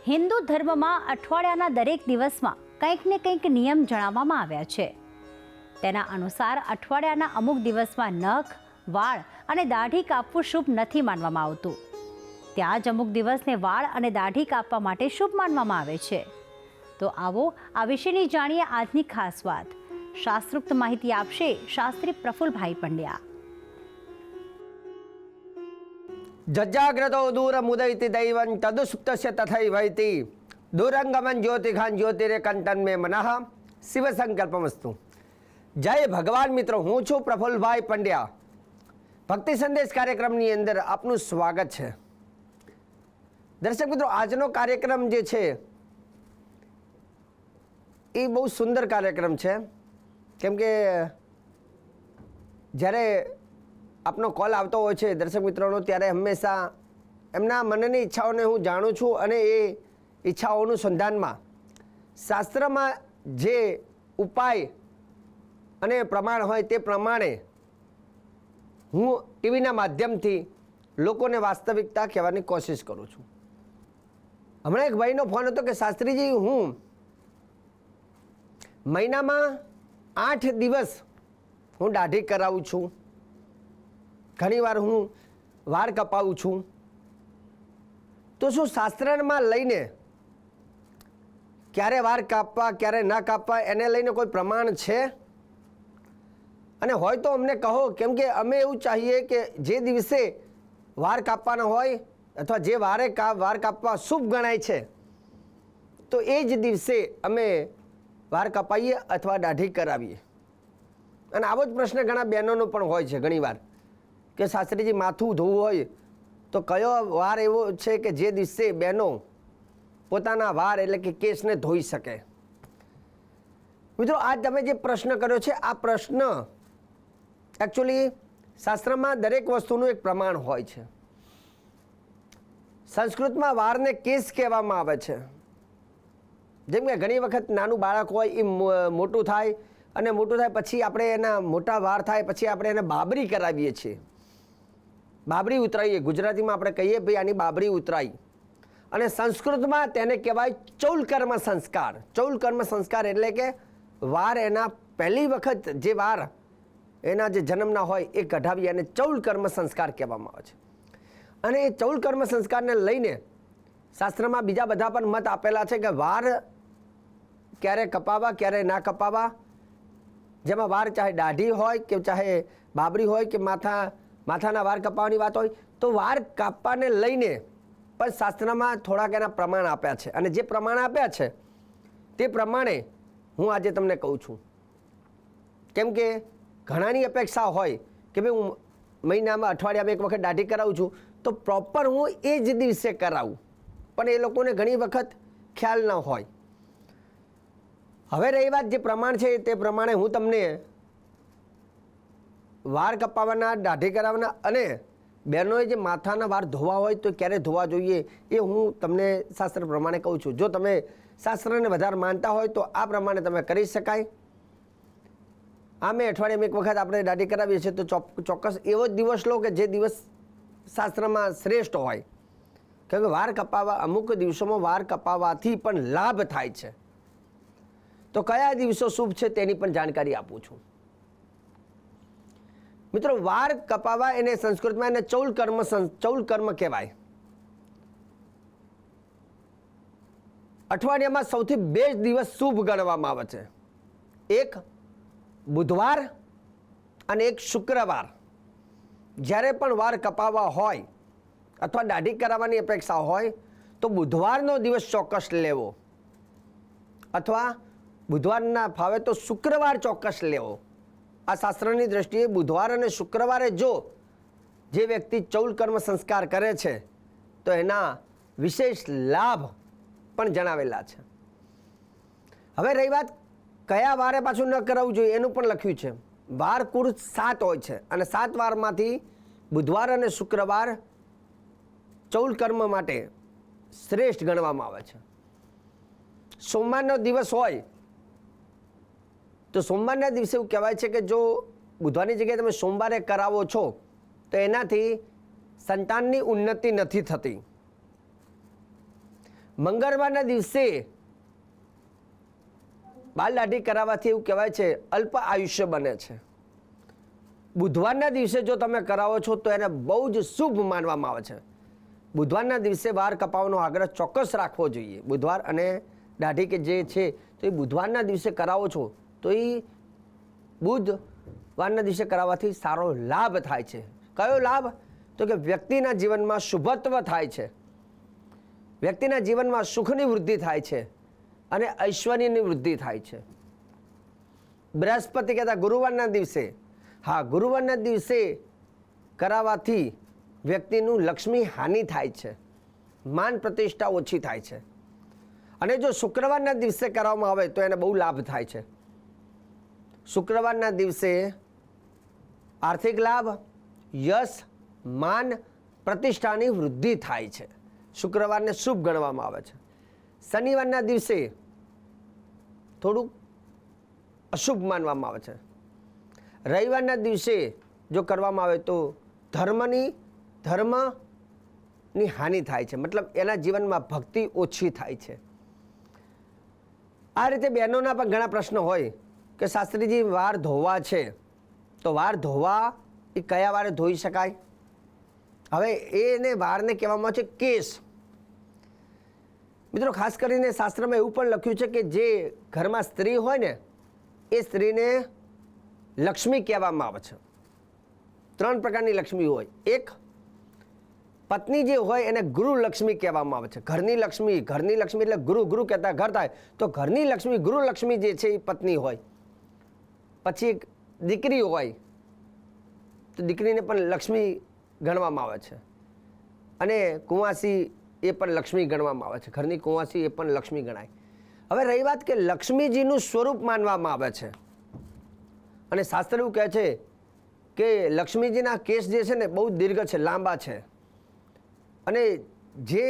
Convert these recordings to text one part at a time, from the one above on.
હિન્દુ ધર્મમાં અઠવાડિયાના દરેક દિવસમાં કંઈક ને કંઈક નિયમ જણાવવામાં આવ્યા છે. તેના અનુસાર અઠવાડિયાના અમુક દિવસમાં નખ, વાળ અને દાઢી કાપવું શુભ નથી માનવામાં આવતું. ત્યાં જ અમુક દિવસને વાળ અને દાઢી કાપવા માટે શુભ માનવામાં આવે છે. તો આવો આ વિશેની જાણીએ આજની ખાસ વાત. શાસ્ત્રોક્ત માહિતી આપશે શાસ્ત્રી પ્રફુલભાઈ પંડ્યા. જજ્જાગ્રતો દૂરમુદયતિ દૈવં તદુસુપ્તસ્ય તથૈવૈતિ દૂરંગમન જ્યોતિખાન જ્યોતિરેકંતન મે મનઃ શિવ સંકલ્પમસ્તુ. જય ભગવાન મિત્રો, હું છું પ્રફુલભાઈ પંડ્યા. ભક્તિ સંદેશ કાર્યક્રમની અંદર આપનું સ્વાગત છે. દર્શક મિત્રો, આજનો કાર્યક્રમ જે છે એ બહુ સુંદર કાર્યક્રમ છે. કેમ કે જ્યારે આપનો કોલ આવતો હોય છે દર્શક મિત્રોનો, ત્યારે હંમેશા એમના મનની ઈચ્છાઓને હું જાણું છું અને એ ઈચ્છાઓનું સંધાનમાં શાસ્ત્રમાં જે ઉપાય અને પ્રમાણ હોય તે પ્રમાણે હું ટીવીના માધ્યમથી લોકોને વાસ્તવિકતા કહેવાની કોશિશ કરું છું. હમણાં એક ભાઈનો ફોન હતો કે શાસ્ત્રીજી, હું મહિનામાં 8 દિવસ હું દાઢી કરાવું છું, ઘણીવાર હું વાળ કપાવું છું, તો શું શાસ્ત્રમાં લઈને ક્યારે વાળ કાપવા ક્યારે ના કાપવા એને લઈને કોઈ પ્રમાણ છે? અને હોય તો અમને કહો, કેમ કે અમે એવું ચાહીએ કે જે દિવસે વાળ કાપવાના હોય અથવા જે વાળ કાપવા શુભ ગણાય છે તો એ જ દિવસે અમે વાળ કપાઈએ અથવા દાઢી કરાવીએ. અને આવો જ પ્રશ્ન ઘણા બહેનોનો પણ હોય છે ઘણીવાર કે શાસ્ત્રીજી, માથું ધોવું હોય તો કયો વાર એવો છે કે જે દિવસે બહેનો પોતાના વાળ એટલે કે કેસને ધોઈ શકે? મિત્રો, આજ તમે જે પ્રશ્ન કર્યો છે આ પ્રશ્ન એકચ્યુઅલી શાસ્ત્રમાં દરેક વસ્તુનું એક પ્રમાણ હોય છે. સંસ્કૃતમાં વાળને કેસ કહેવામાં આવે છે. જેમ કે ઘણી વખત નાનું બાળક હોય એ મોટું થાય અને મોટું થાય પછી આપણે એના મોટા વાળ થાય પછી આપણે એને બાબરી કરાવીએ છીએ, બાબરી ઉતરાઈએ. ગુજરાતીમાં આપણે કહીએ ભાઈ આની બાબરી ઉતરાઈ. અને સંસ્કૃતમાં તેને કહેવાય ચૌલકર્મ સંસ્કાર. ચૌલકર્મ સંસ્કાર એટલે કે વાર એના પહેલી વખત જે વાર એના જે જન્મના હોય એ કઢાવી અને ચૌલકર્મ સંસ્કાર કહેવામાં આવે છે. અને એ ચૌલકર્મ સંસ્કારને લઈને શાસ્ત્રમાં બીજા બધા પણ મત આપેલા છે કે વાર ક્યારે કપાવા ક્યારે ના કપાવા. જેમાં વાર ચાહે દાઢી હોય કે ચાહે બાબરી હોય કે માથાના વાળ કપાવવાની વાત હોય, તો વાળ કાપવાને લઈને પણ શાસ્ત્રમાં થોડાક એના પ્રમાણ આપ્યા છે. અને જે પ્રમાણ આપ્યા છે તે પ્રમાણે હું આજે તમને કહું છું. કેમ કે ઘણાની અપેક્ષા હોય કે ભાઈ હું મહિનામાં અઠવાડિયામાં એક વખત દાઢી કરાવું છું તો પ્રોપર હું એ જ દિવસે કરાવું, પણ એ લોકોને ઘણી વખત ખ્યાલ ન હોય. હવે રહી વાત જે પ્રમાણ છે તે પ્રમાણે હું તમને વાળ કપાવવાના, દાઢી કરાવવાના અને બહેનોએ જે માથાના વાળ ધોવા હોય તો ક્યારે ધોવા જોઈએ એ હું તમને શાસ્ત્ર પ્રમાણે કહું છું. જો તમે શાસ્ત્રને વધારે માનતા હોય તો આ પ્રમાણે તમે કરી શકાય. આમે અઠવાડિયામાં એક વખત આપણે દાઢી કરાવીએ છીએ તો ચોક્કસ એવો જ દિવસ લો કે જે દિવસ શાસ્ત્રમાં શ્રેષ્ઠ હોય. કેમ કે વાળ કપાવવા અમુક દિવસોમાં વાળ કપાવવાથી પણ લાભ થાય છે. તો કયા દિવસો શુભ છે તેની પણ જાણકારી આપું છું. મિત્રો, વાળ કપાવવા એને સંસ્કૃતમાં એને ચૌલકર્મ કહેવાય. અઠવાડિયામાં સૌથી 2 દિવસ શુભ ગણવામાં આવે છે. એક બુધવાર અને એક શુક્રવાર. જ્યારે પણ વાળ કપાવવા હોય અથવા દાઢી કરાવવાની અપેક્ષા હોય તો બુધવારનો દિવસ ચોક્કસ લેવો, અથવા બુધવારના ફાવે તો શુક્રવાર ચોક્કસ લેવો. આ શાસ્ત્રની દ્રષ્ટિએ બુધવાર અને શુક્રવારે જો જે વ્યક્તિ ચૌલકર્મ સંસ્કાર કરે છે તો એના વિશેષ લાભ પણ જણાવેલા છે. હવે રહી વાત કયા વારે પાછું ન કરાવવું જોઈએ એનું પણ લખ્યું છે. વાર કુલ 7 હોય છે અને 7 વારમાંથી બુધવાર અને શુક્રવાર ચૌલકર્મ માટે શ્રેષ્ઠ ગણવામાં આવે છે. સોમવારનો દિવસ હોય તો સોમવારના દિવસે એવું કહેવાય છે કે જો બુધવારની જગ્યાએ તમે સોમવારે કરાવો છો તો એનાથી સંતાનની ઉન્નતિ નથી થતી. મંગળવારના દિવસે બાલ દાઢી કરાવવાથી એવું કહેવાય છે અલ્પ આયુષ્ય બને છે. બુધવારના દિવસે જો તમે કરાવો છો તો એને બહુ જ શુભ માનવામાં આવે છે. બુધવારના દિવસે વાળ કપાવવાનો આગ્રહ ચોક્કસ રાખવો જોઈએ. બુધવાર અને દાઢી કે જે છે તો એ બુધવારના દિવસે કરાવો છો તો એ બુધવારના દિવસે કરાવવાથી સારો લાભ થાય છે. કયો લાભ? તો કે વ્યક્તિના જીવનમાં શુભત્વ થાય છે, વ્યક્તિના જીવનમાં સુખની વૃદ્ધિ થાય છે અને ઐશ્વર્યની વૃદ્ધિ થાય છે. બૃહસ્પતિ કહેતા ગુરુવારના દિવસે, હા, ગુરુવારના દિવસે કરાવવાથી વ્યક્તિનું લક્ષ્મી હાનિ થાય છે, માન પ્રતિષ્ઠા ઓછી થાય છે. અને જો શુક્રવારના દિવસે કરવામાં આવે તો એને બહુ લાભ થાય છે. શુક્રવારના દિવસે આર્થિક લાભ, યશ, માન, પ્રતિષ્ઠાની વૃદ્ધિ થાય છે. શુક્રવારને શુભ ગણવામાં આવે છે. શનિવારના દિવસે થોડુંક અશુભ માનવામાં આવે છે. રવિવારના દિવસે જો કરવામાં આવે તો ધર્મની હાનિ થાય છે, મતલબ એના જીવનમાં ભક્તિ ઓછી થાય છે. આ રીતે બહેનોના પણ ઘણા પ્રશ્નો હોય કે શાસ્ત્રીજી વાળ ધોવા છે તો વાળ ધોવા એ કયા વારે ધોઈ શકાય? હવે એને વાળને કહેવામાં આવે છે કેસ. મિત્રો, ખાસ કરીને શાસ્ત્રમાં એવું પણ લખ્યું છે કે જે ઘરમાં સ્ત્રી હોય ને એ સ્ત્રીને લક્ષ્મી કહેવામાં આવે છે. 3 પ્રકારની લક્ષ્મી હોય. એક, પત્ની જે હોય એને ગુરુ લક્ષ્મી કહેવામાં આવે છે. ઘરની લક્ષ્મી એટલે ગુરુ કહેતા ઘર થાય તો ઘરની લક્ષ્મી, ગુરુ લક્ષ્મી જે છે એ પત્ની હોય. પછી એક દીકરી હોય તો દીકરીને પણ લક્ષ્મી ગણવામાં આવે છે. અને કુંવાસી એ પણ લક્ષ્મી ગણવામાં આવે છે. ઘરની કુંવાસી એ પણ લક્ષ્મી ગણાય. હવે રહી વાત કે લક્ષ્મીજીનું સ્વરૂપ માનવામાં આવે છે. અને શાસ્ત્ર એવું કહે છે કે લક્ષ્મીજીના કેસ જે છે ને બહુ દીર્ઘ છે, લાંબા છે. અને જે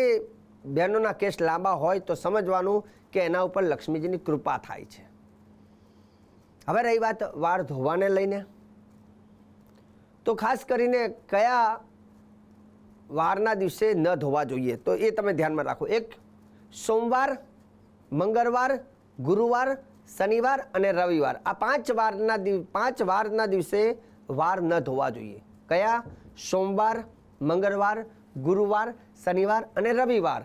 બહેનોના કેસ લાંબા હોય તો સમજવાનું કે એના ઉપર લક્ષ્મીજીની કૃપા થાય છે. હવે રહી વાત વાળ ધોવાને લઈને, તો ખાસ કરીને કયા વારના દિવસે ન ધોવા જોઈએ તો એ તમે ધ્યાનમાં રાખો. એક, સોમવાર, મંગળવાર, ગુરુવાર, શનિવાર અને રવિવાર. આ 5 વારના દિવસે વાર ન ધોવા જોઈએ. કયા? સોમવાર, મંગળવાર, ગુરુવાર, શનિવાર અને રવિવાર.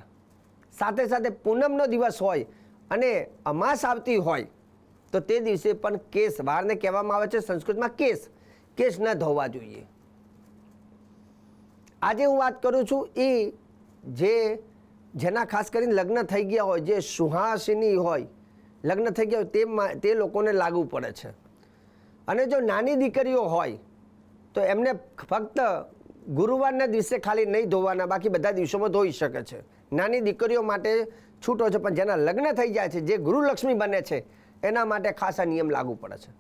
સાથે સાથે પૂનમનો દિવસ હોય અને અમાસ આવતી હોય તો તે દિવસે પણ કેસ, વારને કહેવામાં આવે છે સંસ્કૃતમાં કેસ ન ધોવા જોઈએ. આજે હું વાત કરું છું એ જેના ખાસ કરીને લગ્ન થઈ ગયા હોય, જે સુહાસિની હોય, લગ્ન થઈ ગયા હોય તે લોકોને લાગુ પડે છે. અને જો નાની દીકરીઓ હોય તો એમને ફક્ત ગુરુવારના દિવસે ખાલી નહીં ધોવાના, બાકી બધા દિવસોમાં ધોઈ શકે છે. નાની દીકરીઓ માટે છૂટો છે, પણ જેના લગ્ન થઈ જાય છે, જે ગુરુલક્ષ્મી બને છે એના માટે ખાસ આ નિયમ લાગુ પડે છે.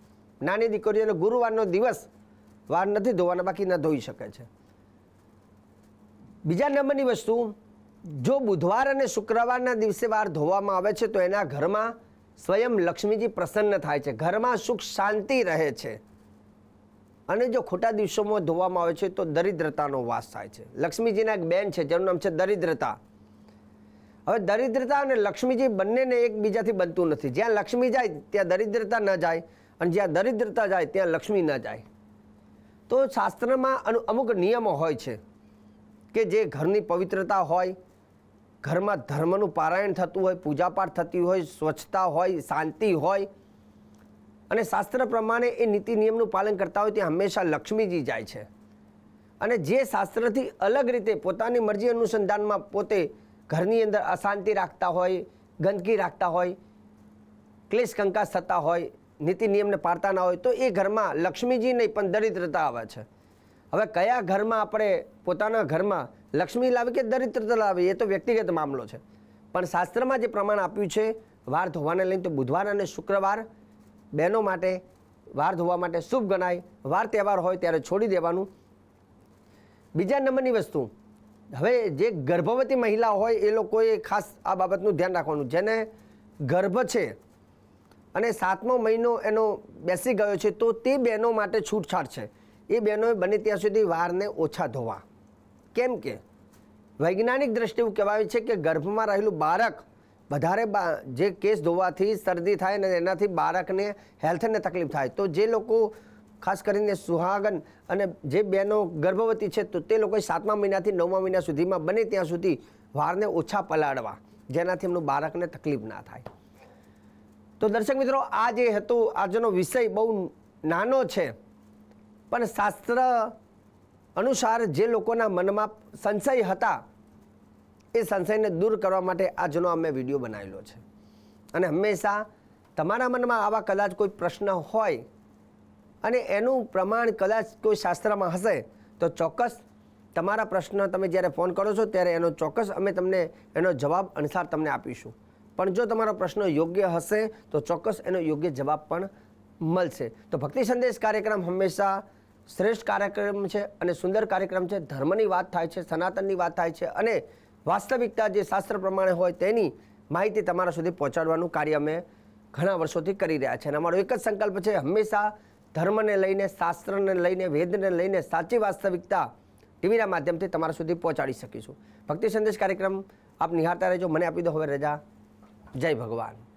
નાની દીકરીઓને ગુરુવારનો દિવસ વાર નથી ધોવાના, બાકી ન ધોઈ શકે છે. બીજા નંબરની વસ્તુ, જો બુધવાર અને શુક્રવારના દિવસે વાર ધોવામાં આવે છે તો એના ઘરમાં સ્વયં લક્ષ્મીજી પ્રસન્ન થાય છે, ઘરમાં સુખ શાંતિ રહે છે. અને જો ખોટા દિવસોમાં ધોવામાં આવે છે તો દરિદ્રતાનો વાસ થાય છે. લક્ષ્મીજીના એક બેન છે જેનું નામ છે દરિદ્રતા. હવે દરિદ્રતા અને લક્ષ્મીજી બંનેને એકબીજાથી બનતું નથી. જ્યાં લક્ષ્મી જાય ત્યાં દરિદ્રતા ન જાય અને જ્યાં દરિદ્રતા જાય ત્યાં લક્ષ્મી ન જાય. તો શાસ્ત્રમાં અમુક નિયમો હોય છે કે જે ઘરની પવિત્રતા હોય, ઘરમાં ધર્મનું પારાયણ થતું હોય, પૂજાપાઠ થતી હોય, સ્વચ્છતા હોય, શાંતિ હોય અને શાસ્ત્ર પ્રમાણે એ નીતિ નિયમનું પાલન કરતા હોય ત્યાં હંમેશા લક્ષ્મીજી જાય છે. અને જે શાસ્ત્રથી અલગ રીતે પોતાની મરજી અનુસંધાનમાં પોતે ઘરની અંદર અશાંતિ રાખતા હોય, ગંદકી રાખતા હોય, ક્લેશ કંકાસ થતા હોય, નીતિ નિયમને પાળતા ના હોય તો એ ઘરમાં લક્ષ્મીજી નહીં પણ દરિદ્રતા આવે છે. હવે કયા ઘરમાં આપણે પોતાના ઘરમાં લક્ષ્મી લાવી કે દરિદ્રતા લાવી એ તો વ્યક્તિગત મામલો છે. પણ શાસ્ત્રમાં જે પ્રમાણ આપ્યું છે વાર ધોવાને લઈને તો બુધવાર અને શુક્રવાર બહેનો માટે વાર ધોવા માટે શુભ ગણાય. વાર તહેવાર હોય ત્યારે છોડી દેવાનું. બીજા નંબરની વસ્તુ, હવે જે ગર્ભવતી મહિલા હોય એ લોકોએ ખાસ આ બાબતનું ધ્યાન રાખવાનું. જેને ગર્ભ છે અને 7મો મહિનો એનો બેસી ગયો છે તો તે બહેનો માટે છૂટછાટ છે. એ બહેનોએ બને ત્યાં સુધી વારને ઓછા ધોવા. કેમ કે વૈજ્ઞાનિક દ્રષ્ટિએ એવું કહેવાય છે કે ગર્ભમાં રહેલું બાળક વધારે જે કેસ ધોવાથી શરદી થાય ને એનાથી બાળકને હેલ્થને તકલીફ થાય. તો જે લોકો ખાસ કરીને સુહાગન અને જે બહેનો ગર્ભવતી છે તો તે લોકોએ 7મા મહિનાથી 9મા મહિના સુધીમાં બને ત્યાં સુધી વાળને ઓછા પલાળવા, જેનાથી એમનું બાળકને તકલીફ ના થાય. તો દર્શક મિત્રો, આ જે હતું આજનો વિષય બહુ નાનો છે, પણ શાસ્ત્ર અનુસાર જે લોકોના મનમાં સંશય હતા એ સંશયને દૂર કરવા માટે આજનો અમે વિડીયો બનાવેલો છે. અને હંમેશા તમારા મનમાં આવા કદાચ કોઈ પ્રશ્ન હોય અને એનું પ્રમાણ કદાચ કોઈ શાસ્ત્રમાં હશે તો ચોક્કસ તમારા પ્રશ્ન તમે જ્યારે ફોન કરો છો ત્યારે એનો ચોક્કસ અમે તમને એનો જવાબ અનુસાર તમને આપીશું. પણ જો તમારો પ્રશ્ન યોગ્ય હશે તો ચોક્કસ એનો યોગ્ય જવાબ પણ મળશે. તો ભક્તિ સંદેશ કાર્યક્રમ હંમેશા શ્રેષ્ઠ કાર્યક્રમ છે અને સુંદર કાર્યક્રમ છે. ધર્મની વાત થાય છે, સનાતનની વાત થાય છે અને વાસ્તવિકતા જે શાસ્ત્ર પ્રમાણે હોય તેની માહિતી તમારા સુધી પહોંચાડવાનું કાર્ય અમે ઘણા વર્ષોથી કરી રહ્યા છે. અને અમારો એક જ સંકલ્પ છે, હંમેશા ધર્મને લઈને, શાસ્ત્રને લઈને, વેદને લઈને સાચી વાસ્તવિકતા ટીવીના માધ્યમથી તમારા સુધી પહોંચાડી શકીશું. ભક્તિ સંદેશ કાર્યક્રમ આપ નિહાળતા રહેજો. મને આપી દો હવે રજા. જય ભગવાન.